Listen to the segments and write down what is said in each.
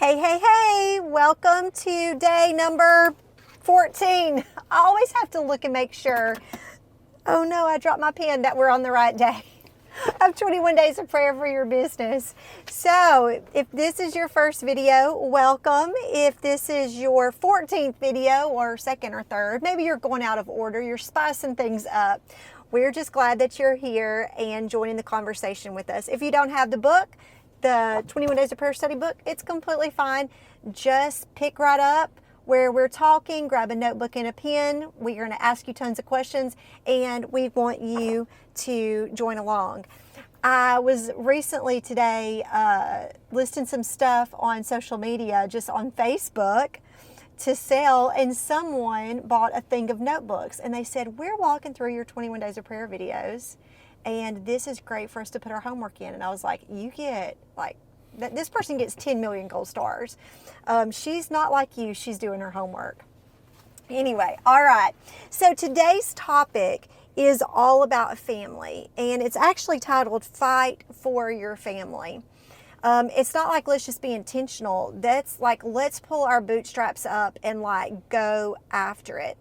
Hey, hey, hey, welcome to day number 14. I always have to look and make sure, oh no, I dropped my pen, that we're on the right day of 21 days of prayer for your business. So if this is your first video, welcome. If this is your 14th video or second or third, maybe you're going out of order, you're spicing things up. We're just glad that you're here and joining the conversation with us. If you don't have the book, the 21 Days of Prayer Study book, it's completely fine. Just pick right up where we're talking, grab a notebook and a pen. We're going to ask you tons of questions and we want you to join along. I was recently today listing some stuff on social media, just on Facebook to sell, and someone bought a thing of notebooks and they said, we're walking through your 21 Days of Prayer videos and this is great for us to put our homework in. And I was like, you get like, this person gets 10 million gold stars. She's not like you, she's doing her homework. Anyway, all right. So today's topic is all about family, and it's actually titled Fight for Your Family. It's not like let's just be intentional. That's like, let's pull our bootstraps up and like go after it.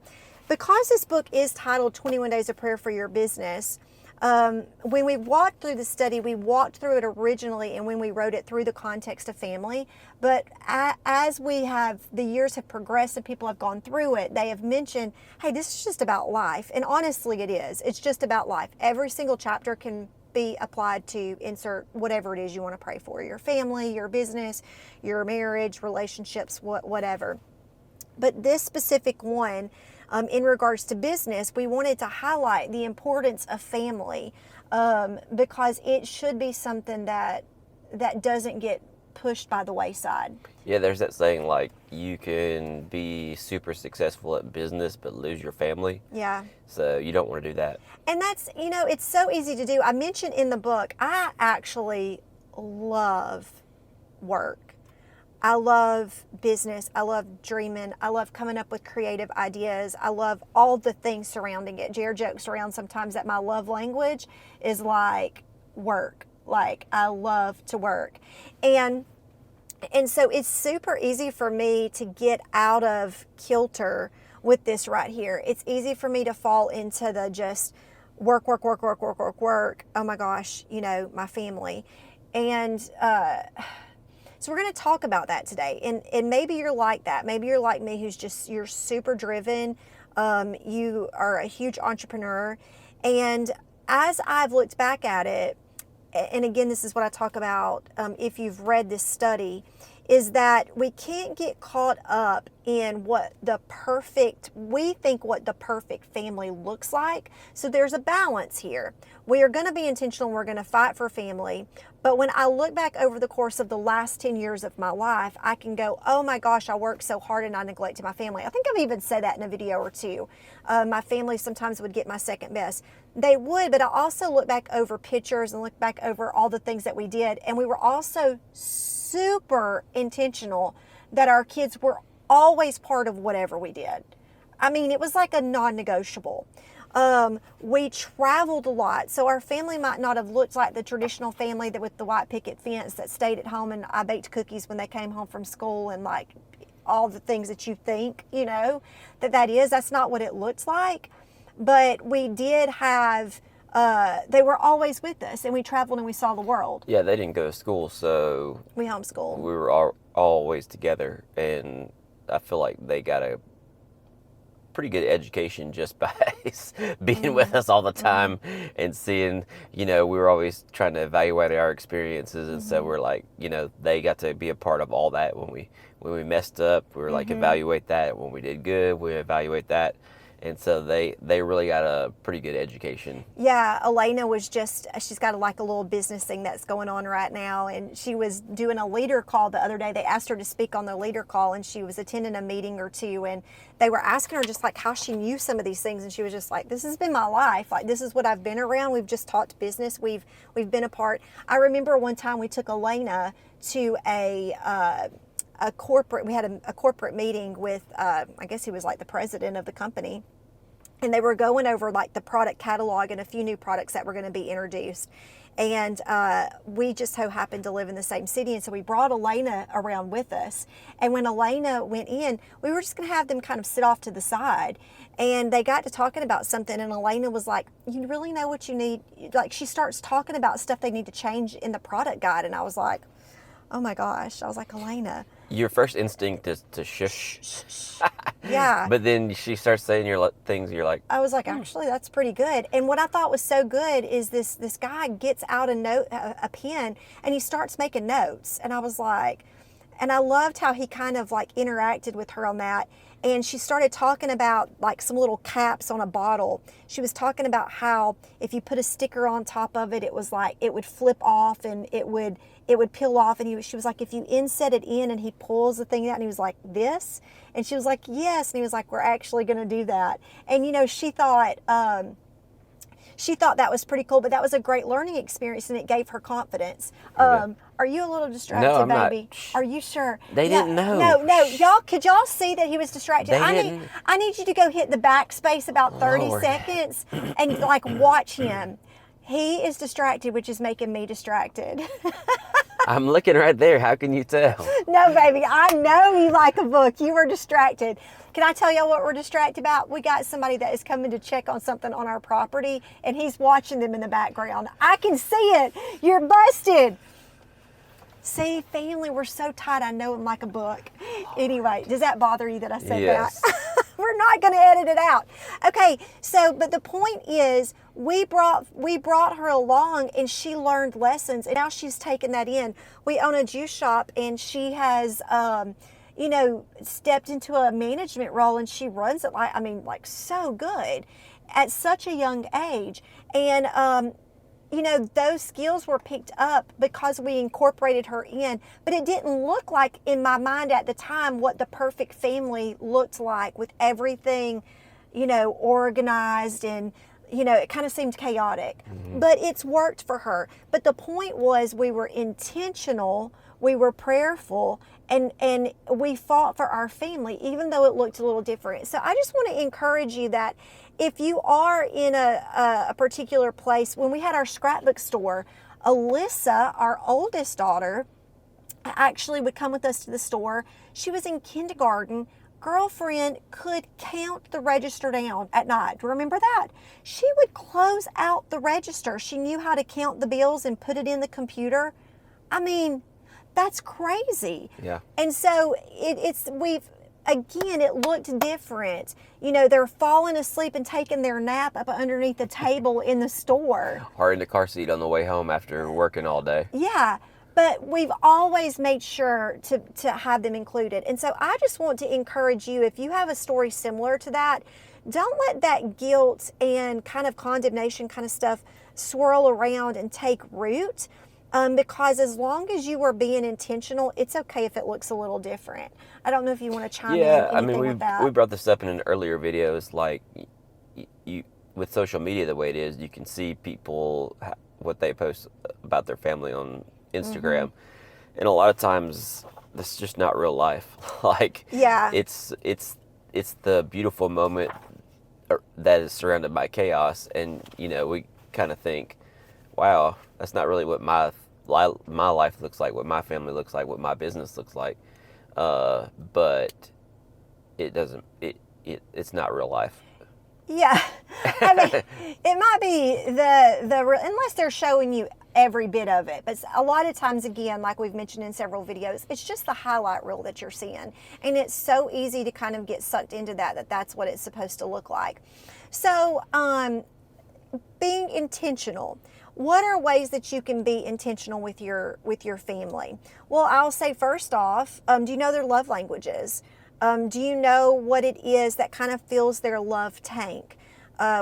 Because this book is titled 21 Days of Prayer for Your Business, when we walked through the study, we walked through it originally and when we wrote it through the context of family. But as the years have progressed and people have gone through it, they have mentioned, hey, this is just about life. And honestly, it is. It's just about life. Every single chapter can be applied to insert whatever it is you want to pray for, your family, your business, your marriage, relationships, whatever. But this specific one, in regards to business, we wanted to highlight the importance of family because it should be something that doesn't get pushed by the wayside. Yeah, there's that saying like you can be super successful at business but lose your family. Yeah. So you don't want to do that. And that's, it's so easy to do. I mentioned in the book, I actually love work. I love business. I love dreaming. I love coming up with creative ideas. I love all the things surrounding it. Jared jokes around sometimes that my love language is like work. Like I love to work. And so it's super easy for me to get out of kilter with this right here. It's easy for me to fall into the just work. Oh my gosh, my family. And, so we're going to talk about that today. And maybe you're like that. Maybe you're like me, you're super driven. You are a huge entrepreneur. And as I've looked back at it, and again, this is what I talk about if you've read this study, is that we can't get caught up in what the perfect family looks like. So there's a balance here. We are going to be intentional. We're going to fight for family. But when I look back over the course of the last 10 years of my life, I can go, oh my gosh, I worked so hard and I neglected my family. I think I've even said that in a video or two. My family sometimes would get my second best. They would, but I also look back over pictures and look back over all the things that we did. And we were also super intentional that our kids were always part of whatever we did. I mean, it was like a non-negotiable. We traveled a lot, so our family might not have looked like the traditional family that with the white picket fence that stayed at home and I baked cookies when they came home from school and like all the things that you think, that is. That's not what it looks like. But we did have, they were always with us and we traveled and we saw the world. Yeah, they didn't go to school, so we homeschooled. We were always together, and I feel like they got a pretty good education just by being with us all the time and seeing, we were always trying to evaluate our experiences, and so we're like, they got to be a part of all that. When we messed up, we were like, evaluate that. When we did good, we evaluate that. And so they really got a pretty good education. Yeah, Elena was she's got like a little business thing that's going on right now. And she was doing a leader call the other day. They asked her to speak on the leader call and she was attending a meeting or two. And they were asking her just like how she knew some of these things. And she was just like, this has been my life. Like, this is what I've been around. We've just talked business. We've been apart. I remember one time we took Elena to we had a corporate meeting with, I guess he was like the president of the company. and they were going over like the product catalog and a few new products that were going to be introduced. And we just so happened to live in the same city, and so we brought Elena around with us. And when Elena went in, we were just going to have them kind of sit off to the side. And they got to talking about something, and Elena was like, you really know what you need? Like, she starts talking about stuff they need to change in the product guide. And I was like, oh my gosh. I was like, Elena. Your first instinct is to shush. Yeah. But then she starts saying things, you're like, I was like, actually, that's pretty good. And what I thought was so good is this guy gets out a pen, and he starts making notes. And I was like, and I loved how he kind of like interacted with her on that. And she started talking about like some little caps on a bottle. She was talking about how if you put a sticker on top of it, it was like it would flip off and it would peel off. And she was like, if you inset it in, and he pulls the thing out, and he was like, this? And she was like, yes. And he was like, we're actually going to do that. And you know, she thought that was pretty cool, but that was a great learning experience, and it gave her confidence. Are you a little distracted, No, I'm not. baby? Are you sure? They didn't know. No, y'all, could y'all see that he was distracted? They I didn't. need you to go hit the backspace about 30 Lord. seconds and like watch him. He is distracted, which is making me distracted. I'm looking right there. How can you tell? No, baby, I know you like a book. You were distracted. Can I tell y'all what we're distracted about? We got somebody that is coming to check on something on our property, and he's watching them in the background. I can see it. You're busted. See, family, we're so tight. I know him like a book. Anyway, does that bother you that I said Yes. that? We're not going to edit it out. Okay, so, but the point is, we brought her along, and she learned lessons, and now she's taken that in. We own a juice shop, and she has, stepped into a management role, and she runs it like so good at such a young age. And, those skills were picked up because we incorporated her in, but it didn't look like in my mind at the time what the perfect family looked like with everything, organized, and, it kind of seemed chaotic, but it's worked for her. But the point was, we were intentional, we were prayerful, and we fought for our family, even though it looked a little different. So I just want to encourage you that if you are in a particular place, when we had our scrapbook store, Alyssa, our oldest daughter, actually would come with us to the store. She was in kindergarten. Girlfriend could count the register down at night. Remember that? She would close out the register. She knew how to count the bills and put it in the computer. I mean, that's crazy. Yeah. And so it looked different. They're falling asleep and taking their nap up underneath the table in the store. Or in the car seat on the way home after working all day. Yeah, but we've always made sure to have them included. And so I just want to encourage you, if you have a story similar to that, don't let that guilt and kind of condemnation kind of stuff swirl around and take root. Because as long as you are being intentional, it's okay if it looks a little different. I don't know if you want to chime in anything with that. We brought this up in an earlier videos, like you with social media the way it is, you can see people what they post about their family on Instagram, and a lot of times this is just not real life. Like, yeah, it's the beautiful moment that is surrounded by chaos, and we kind of think, wow, that's not really what my life looks like, what my family looks like, what my business looks like. But it doesn't. It's not real life. Yeah, I mean, it might be unless they're showing you every bit of it. But a lot of times, again, like we've mentioned in several videos, it's just the highlight reel that you're seeing, and it's so easy to kind of get sucked into that's what it's supposed to look like. So, being intentional. What are ways that you can be intentional with your family? Well, I'll say first off, do you know their love languages? Do you know what it is that kind of fills their love tank?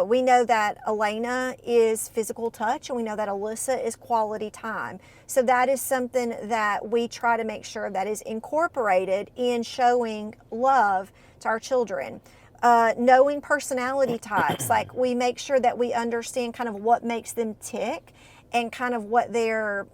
We know that Elena is physical touch, and we know that Alyssa is quality time. So that is something that we try to make sure that is incorporated in showing love to our children. Knowing personality types, like we make sure that we understand kind of what makes them tick and kind of what their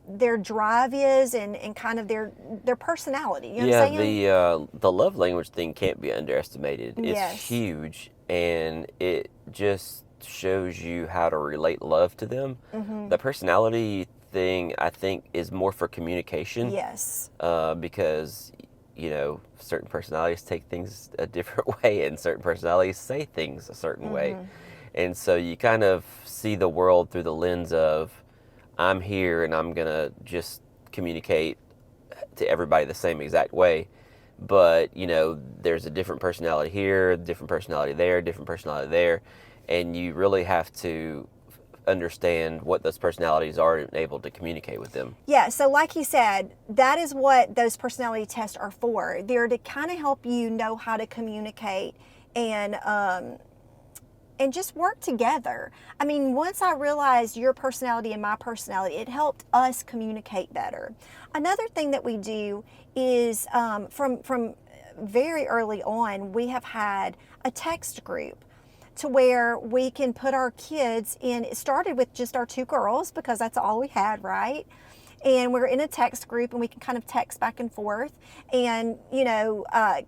their drive is and kind of their personality. You know Yeah, what I'm saying? the love language thing can't be underestimated. It's Yes. huge, and it just shows you how to relate love to them. Mm-hmm. The personality thing, I think, is more for communication. Yes. Because certain personalities take things a different way, and certain personalities say things a certain way, and so you kind of see the world through the lens of, I'm here and I'm gonna just communicate to everybody the same exact way. But, there's a different personality here, different personality there, different personality there. And you really have to understand what those personalities are and able to communicate with them. Yeah, so like he said, that is what those personality tests are for. They're to kind of help you know how to communicate and just work together. I mean, once I realized your personality and my personality, it helped us communicate better. Another thing that we do is from very early on, we have had a text group to where we can put our kids in. It started with just our two girls because that's all we had, right? And we're in a text group and we can kind of text back and forth and,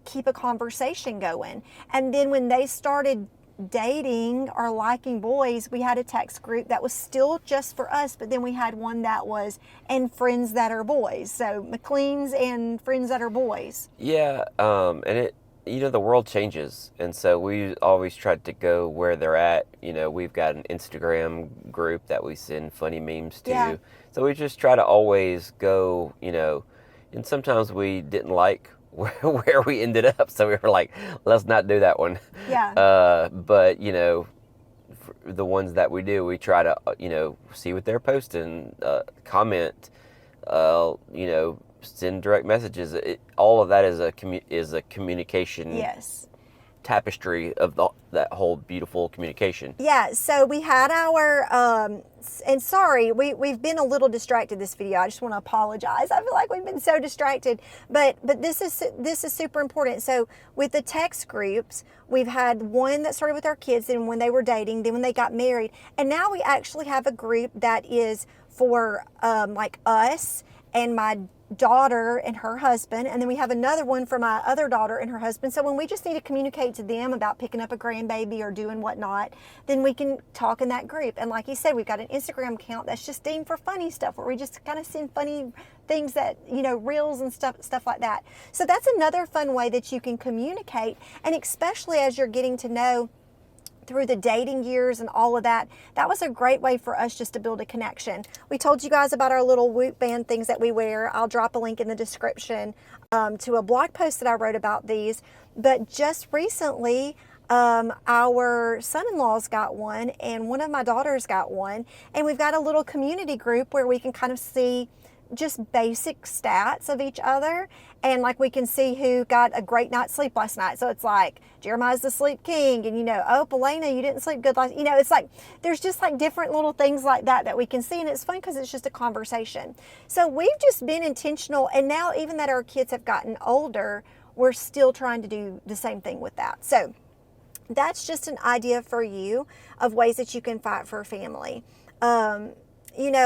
keep a conversation going. And then when they started dating or liking boys, we had a text group that was still just for us, but then we had one that was and friends that are boys. So McLean's and friends that are boys. Yeah, and it, the world changes, and so we always tried to go where they're at. We've got an Instagram group that we send funny memes to. Yeah. So we just try to always go, and sometimes we didn't like where we ended up, so we were like, let's not do that one. Yeah. But the ones that we do, we try to see what they're posting, comment, send direct messages. All of that is a communication. Yes. Tapestry of that whole beautiful communication. Yeah, so we had our, and sorry, we've been a little distracted this video. I just want to apologize. I feel like we've been so distracted, but this is super important. So with the text groups, we've had one that started with our kids and when they were dating, then when they got married, and now we actually have a group that is for like us and my daughter and her husband, and then we have another one for my other daughter and her husband. So when we just need to communicate to them about picking up a grandbaby or doing whatnot, then we can talk in that group. And like you said, we've got an Instagram account that's just deemed for funny stuff, where we just kind of send funny things that, reels and stuff like that. So that's another fun way that you can communicate, and especially as you're getting to know through the dating years and all of that, that was a great way for us just to build a connection. We told you guys about our little Whoop band things that we wear. I'll drop a link in the description to a blog post that I wrote about these. But just recently, our son-in-law's got one and one of my daughters got one. And we've got a little community group where we can kind of see just basic stats of each other, and like we can see who got a great night's sleep last night. So it's like Jeremiah's the sleep king, and oh, Polina, you didn't sleep good last. It's like there's just like different little things like that we can see, and it's fun because it's just a conversation. So we've just been intentional, and now even that our kids have gotten older, we're still trying to do the same thing with that. So that's just an idea for you of ways that you can fight for a family.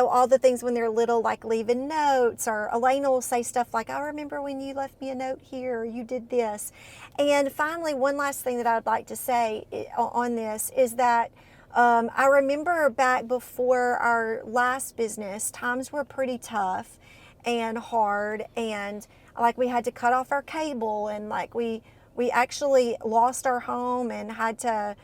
All the things when they're little, like leaving notes, or Elena will say stuff like, I remember when you left me a note here, or you did this. And finally, one last thing that I'd like to say on this is that I remember back before our last business, times were pretty tough and hard, and like we had to cut off our cable, and like we actually lost our home and had to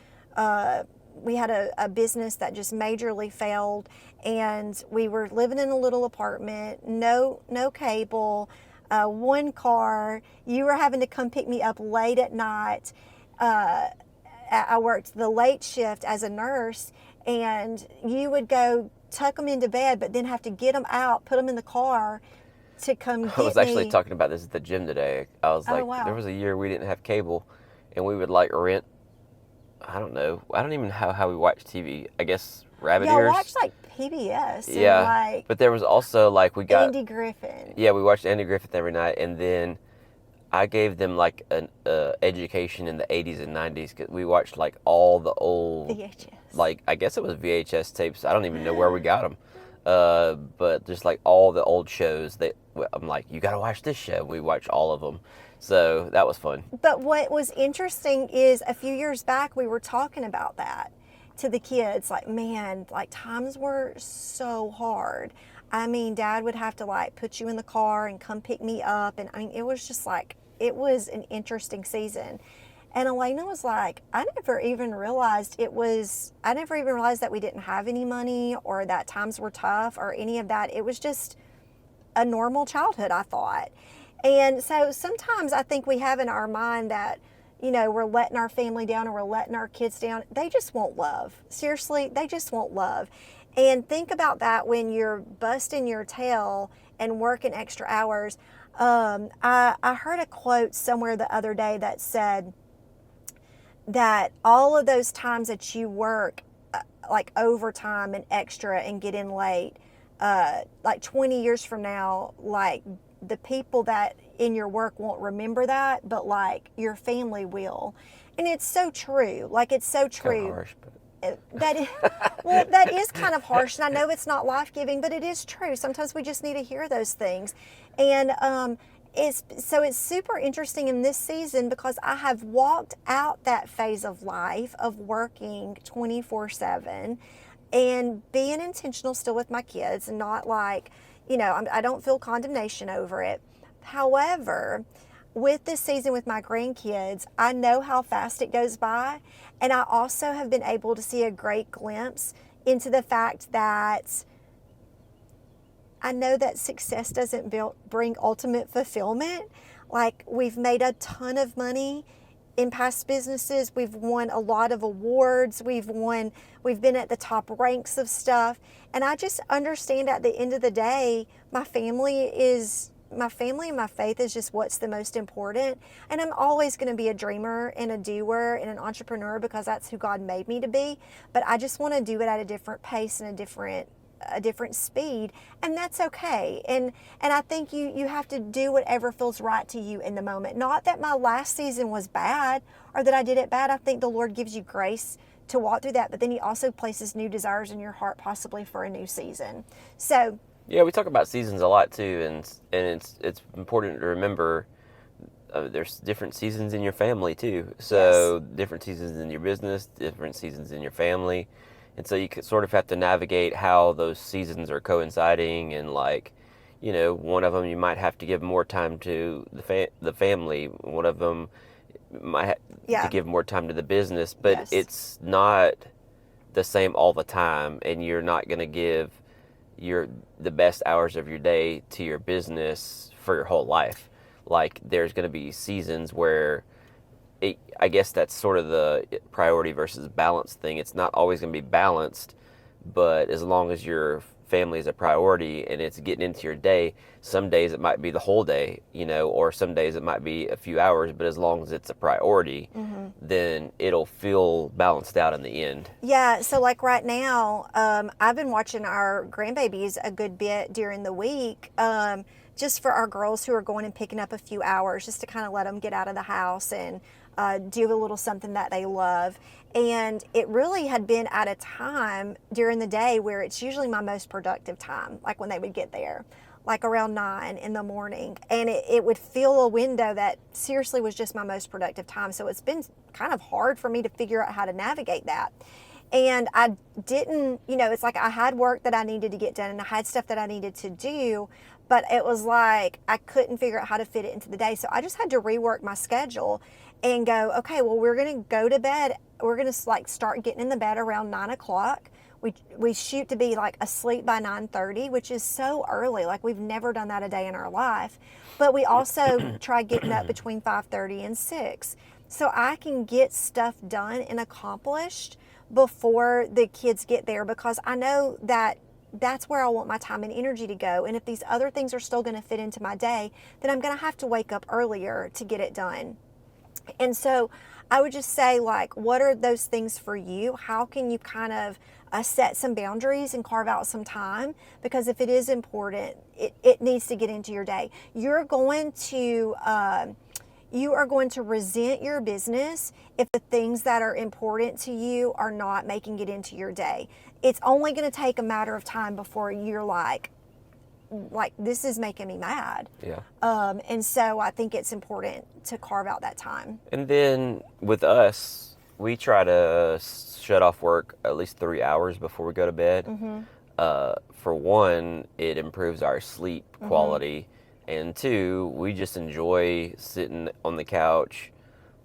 we had a business that just majorly failed, and we were living in a little apartment, no cable, one car. You were having to come pick me up late at night. I worked the late shift as a nurse, and you would go tuck them into bed, but then have to get them out, put them in the car to come get me. I was actually talking about this at the gym today. I was like, wow. There was a year we didn't have cable, and we would like rent, I don't know. I don't even know how we watch TV. I guess Rabbit Ears. Yeah, watch like PBS. Yeah, and like but there was also like we got Andy Griffin. Yeah, we watched Andy Griffith every night, and then I gave them like an education in the 80s and 90s, because we watched like all the old VHS. Like I guess it was VHS tapes. I don't even know where we got them. But just like all the old shows, I'm like, you got to watch this show. We watch all of them. So that was fun. But what was interesting is a few years back, we were talking about that to the kids. Like, man, like times were so hard. I mean, Dad would have to like put you in the car and come pick me up. And I mean, it was just like, it was an interesting season. And Elena was like, I never even realized that we didn't have any money or that times were tough or any of that. It was just a normal childhood, I thought. And so sometimes I think we have in our mind that, you know, we're letting our family down or we're letting our kids down. They just won't love. Seriously, they just won't love. And think about that when you're busting your tail and working extra hours. I heard a quote somewhere the other day that said that all of those times that you work like overtime and extra and get in late, like 20 years from now, like the people that in your work won't remember that, but like your family will. And it's so true. Like, it's so true. Kind of harsh, but That is, well, that is kind of harsh, and I know it's not life-giving, but it is true. Sometimes we just need to hear those things. And it's super interesting in this season because I have walked out that phase of life of working 24/7 and being intentional still with my kids and not like, you know, I don't feel condemnation over it. However, with this season with my grandkids, I know how fast it goes by. And I also have been able to see a great glimpse into the fact that I know that success doesn't bring ultimate fulfillment. Like, we've made a ton of money in past businesses. We've won a lot of awards. We've been at the top ranks of stuff. And I just understand at the end of the day, my family and my faith is just what's the most important. And I'm always going to be a dreamer and a doer and an entrepreneur because that's who God made me to be. But I just want to do it at a different pace and a different speed, and that's okay. And I think you have to do whatever feels right to you in the moment. Not that my last season was bad or that I did it bad. I think the Lord gives you grace to walk through that, but then He also places new desires in your heart, possibly for a new season. So yeah, we talk about seasons a lot too, and it's important to remember there's different seasons in your family too. So yes. different seasons in your business, different seasons in your family. And so you sort of have to navigate how those seasons are coinciding, and like, you know, one of them you might have to give more time to the family. One of them might have Yeah. to give more time to the business, but Yes. it's not the same all the time, and you're not going to give the best hours of your day to your business for your whole life. Like, there's going to be seasons where I guess that's sort of the priority versus balance thing. It's not always going to be balanced, but as long as your family is a priority and it's getting into your day, some days it might be the whole day, you know, or some days it might be a few hours, but as long as it's a priority, then it'll feel balanced out in the end. Yeah, so like right now, I've been watching our grandbabies a good bit during the week, just for our girls who are going and picking up a few hours just to kind of let them get out of the house and do a little something that they love. And it really had been at a time during the day where it's usually my most productive time, like when they would get there, like around 9 in the morning. And it would fill a window that seriously was just my most productive time. So it's been kind of hard for me to figure out how to navigate that. And I didn't, you know, it's like I had work that I needed to get done and I had stuff that I needed to do, but it was like I couldn't figure out how to fit it into the day. So I just had to rework my schedule and go, okay, well, we're going to go to bed. We're going to like start getting in the bed around 9 o'clock. We shoot to be like asleep by 9:30, which is so early. Like, we've never done that a day in our life. But we also try getting up between 5:30 and 6. So I can get stuff done and accomplished before the kids get there, because I know that that's where I want my time and energy to go. And if these other things are still going to fit into my day, then I'm going to have to wake up earlier to get it done. And so I would just say, like, what are those things for you? How can you kind of set some boundaries and carve out some time? Because if it is important, it needs to get into your day. You're going to you are going to resent your business if the things that are important to you are not making it into your day. It's only going to take a matter of time before you're like this is making me mad. Yeah. And so I think it's important to carve out that time. And then with us, we try to shut off work at least 3 hours before we go to bed. For one, it improves our sleep quality. And two, we just enjoy sitting on the couch,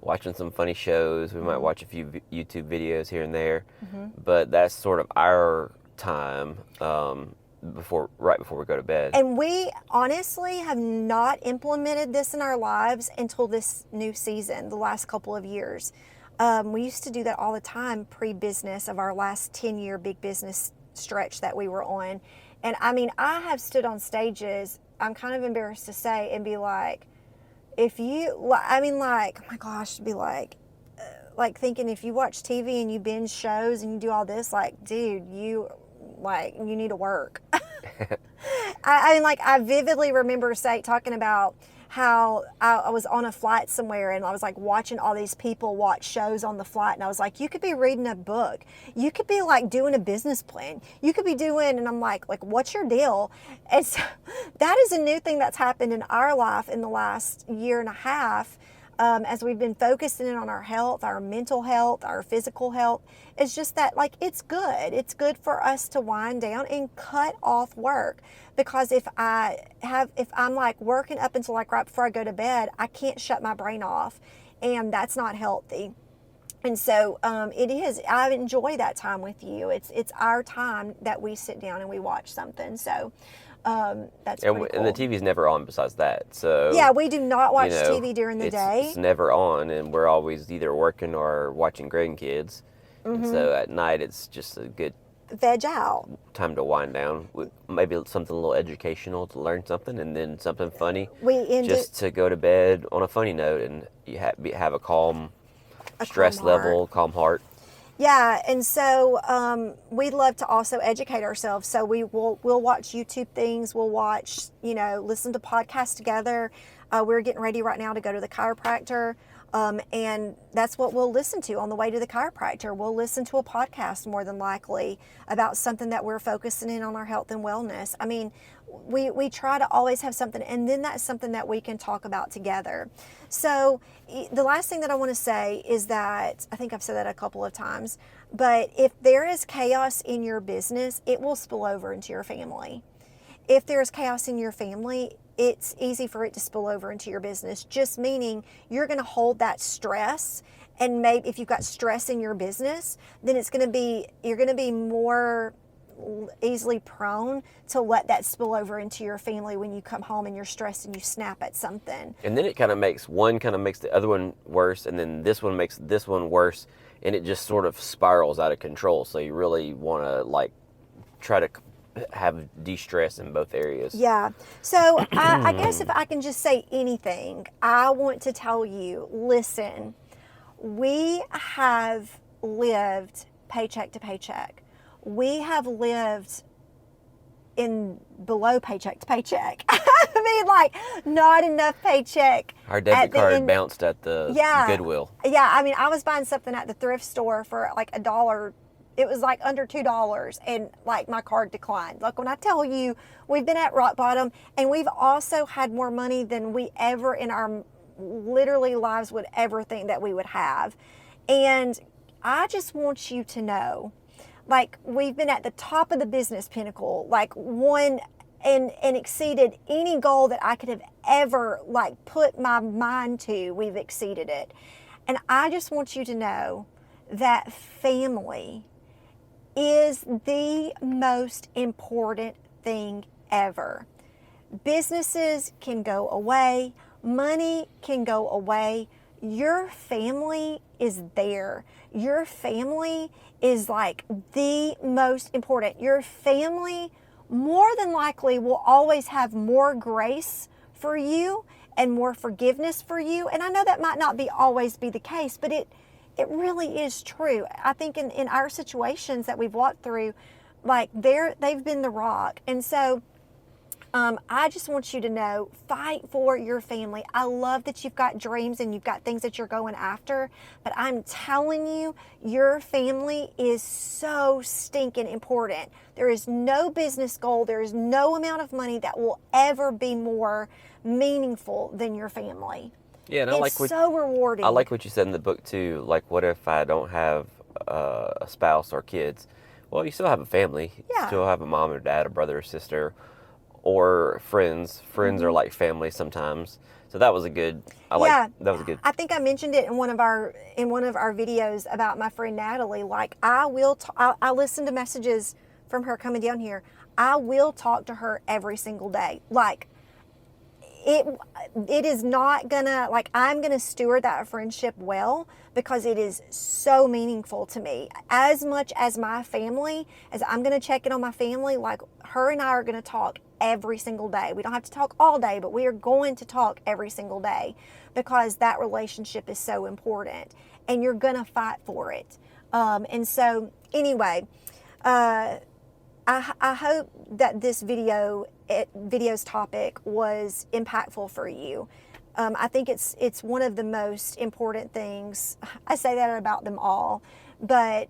watching some funny shows. We might watch a few YouTube videos here and there. But that's sort of our time right before we go to bed. And we honestly have not implemented this in our lives until this new season, the last couple of years. We used to do that all the time pre-business of our last 10-year big business stretch that we were on. And I mean, I have stood on stages, I'm kind of embarrassed to say, and be like, oh my gosh, be like thinking if you watch TV and you binge shows and you do all this, like, dude, you need to work. I vividly remember talking about how I was on a flight somewhere and I was like watching all these people watch shows on the flight, and I was like, you could be reading a book, you could be like doing a business plan, you could be doing, and I'm like what's your deal? And so that is a new thing that's happened in our life in the last year and a half. As we've been focusing in on our health, our mental health, our physical health, it's just that it's good. It's good for us to wind down and cut off work, because if I'm like working up until like right before I go to bed, I can't shut my brain off, and that's not healthy. And so it is. I enjoy that time with you. It's our time that we sit down and we watch something. So. That's pretty cool. And the TV's never on besides that. So yeah, we do not watch TV during the day. It's never on, and we're always either working or watching grandkids. And so at night, it's just a good veg out time to wind down with maybe something a little educational to learn something, and then something funny. To go to bed on a funny note, and you have a calm stress level, calm heart. Yeah, and so we love to also educate ourselves. So we'll watch YouTube things. We'll watch, listen to podcasts together. We're getting ready right now to go to the chiropractor, and that's what we'll listen to on the way to the chiropractor. We'll listen to a podcast more than likely about something that we're focusing in on our health and wellness. I mean, we try to always have something, and then that's something that we can talk about together. So the last thing that I want to say is that, I think I've said that a couple of times, but if there is chaos in your business, it will spill over into your family. If there's chaos in your family, it's easy for it to spill over into your business, just meaning you're going to hold that stress. And maybe if you've got stress in your business, then you're going to be more easily prone to let that spill over into your family when you come home and you're stressed and you snap at something. And then it kind of makes the other one worse, and then this one makes this one worse, and it just sort of spirals out of control. So you really want to try to have de-stress in both areas. Yeah. So I guess if I can just say anything, I want to tell you, listen, we have lived paycheck to paycheck. We have lived in below paycheck to paycheck. I mean, not enough paycheck. Our debit card bounced at the Goodwill. Yeah, I mean, I was buying something at the thrift store for like $1. It was like under $2, and like my card declined. Like when I tell you, we've been at rock bottom, and we've also had more money than we ever in our literally lives would ever think that we would have. And I just want you to know, we've been at the top of the business pinnacle, won and exceeded any goal that I could have ever put my mind to. We've exceeded it. And I just want you to know that family is the most important thing ever. Businesses can go away, money can go away. Your family is there. Your family is the most important. Your family more than likely will always have more grace for you and more forgiveness for you. And I know that might not always be the case, but it really is true. I think in our situations that we've walked through, they've been the rock. And so I just want you to know, fight for your family. I love that you've got dreams and you've got things that you're going after, but I'm telling you, your family is so stinking important. There is no business goal, there is no amount of money that will ever be more meaningful than your family. Yeah, and It's so rewarding. I like what you said in the book too. Like, what if I don't have a spouse or kids? Well, you still have a family. You Yeah. still have a mom or dad, a brother or sister, or friends. Friends are like family sometimes. So that was a good. Yeah. That was a good. I think I mentioned it in one of our videos about my friend Natalie. Like, I listen to messages from her coming down here. I will talk to her every single day. Like, it is not gonna, like, I'm gonna steward that friendship well because it is so meaningful to me. As much as my family, as I'm gonna check in on my family, like, her and I are gonna talk every single day. We don't have to talk all day, but we are going to talk every single day because that relationship is so important and you're gonna fight for it. And so anyway, I hope that this video's topic was impactful for you. I think it's one of the most important things. I say that about them all, but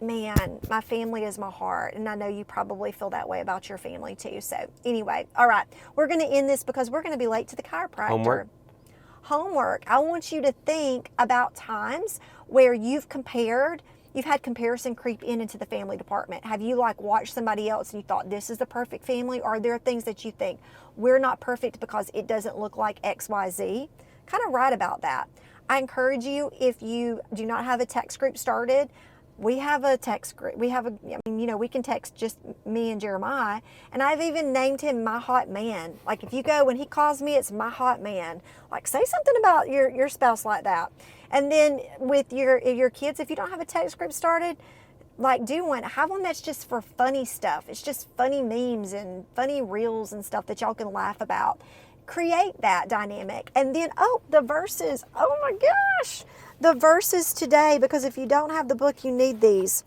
man, my family is my heart, and I know you probably feel that way about your family too. So anyway, all right, we're going to end this because we're going to be late to the chiropractor. Homework. I want you to think about times where you've had comparison creep into the family department. Have you like watched somebody else and you thought this is the perfect family? Or are there things that you think we're not perfect because it doesn't look like XYZ? Kind of write about that. I encourage you, if you do not have a text group started, we have a text group. We can text just me and Jeremiah. And I've even named him my hot man. Like, if you go, when he calls me, it's my hot man. Like, say something about your spouse like that. And then with your kids, if you don't have a text group started, like, have one that's just for funny stuff. It's just funny memes and funny reels and stuff that y'all can laugh about. Create that dynamic. And then, the verses. Oh my gosh. The verses today, because if you don't have the book, you need these.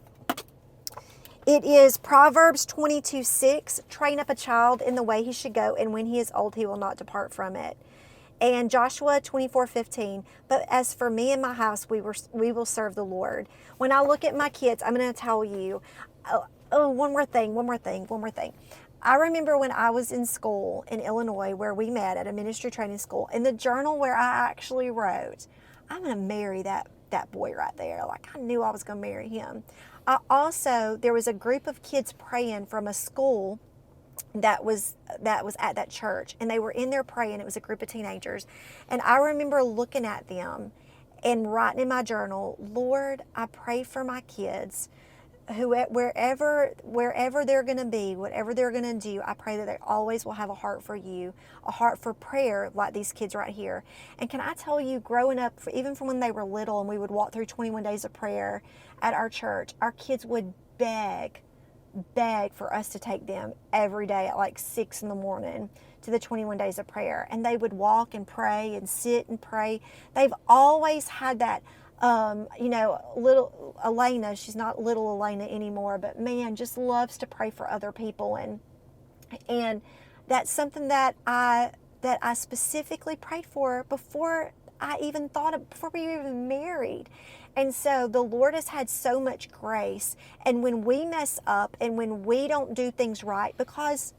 It is Proverbs 22:6. Train up a child in the way he should go, and when he is old, he will not depart from it. And Joshua 24:15. But as for me and my house, we will serve the Lord. When I look at my kids, I'm going to tell you. One more thing. I remember when I was in school in Illinois, where we met at a ministry training school, in the journal where I actually wrote, I'm going to marry that boy right there. Like, I knew I was going to marry him. There was a group of kids praying from a school that was at that church, and they were in there praying. It was a group of teenagers. And I remember looking at them and writing in my journal, Lord, I pray for my kids, wherever they're going to be, whatever they're going to do, I pray that they always will have a heart for you, a heart for prayer, like these kids right here. And can I tell you, growing up, even from when they were little and we would walk through 21 days of prayer at our church, our kids would beg for us to take them every day at like 6 in.the.morning to the 21 days of prayer. And they would walk and pray and sit and pray. They've always had that. Little Elena, she's not little Elena anymore, but man, just loves to pray for other people. And that's something that I specifically prayed for before we were even married. And so the Lord has had so much grace. And when we mess up and when we don't do things right, because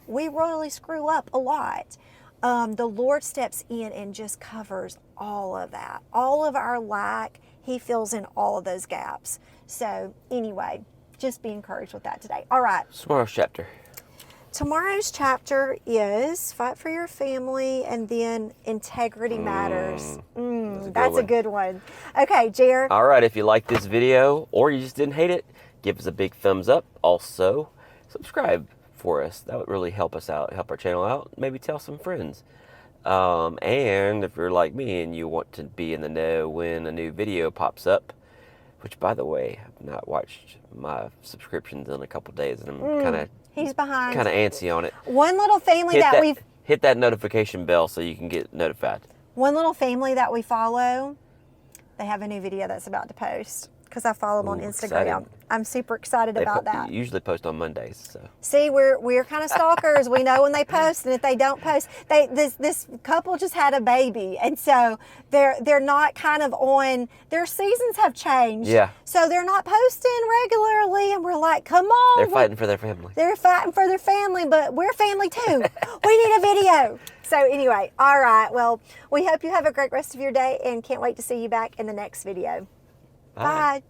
we really screw up a lot, the Lord steps in and just covers all of that. All of our lack, He fills in all of those gaps. So anyway, just be encouraged with that today. All right. Tomorrow's chapter. Tomorrow's chapter is Fight for Your Family and then Integrity Matters. That's a good one. Okay, Jer. All right, if you like this video or you just didn't hate it, give us a big thumbs up. Also, subscribe for us. That would really help us out, help our channel out. Maybe tell some friends. And if you're like me and you want to be in the know when a new video pops up, which, by the way, I've not watched my subscriptions in a couple days, and I'm he's behind, kind of antsy on it. One little family hit that notification bell so you can get notified. One little family that we follow, they have a new video that's about to post. because I follow them on Ooh, Instagram. exciting. I'm super excited They about that. usually post on Mondays, so. See, we're kind of stalkers. We know when they post, and if they don't post, this couple just had a baby, and so they're not kind of on. Their seasons have changed, Yeah. so they're not posting regularly, and we're like, come on, They're fighting for their family. They're fighting for their family, but we're family too. We need a video. So anyway, all right. Well, we hope you have a great rest of your day, and can't wait to see you back in the next video. Bye.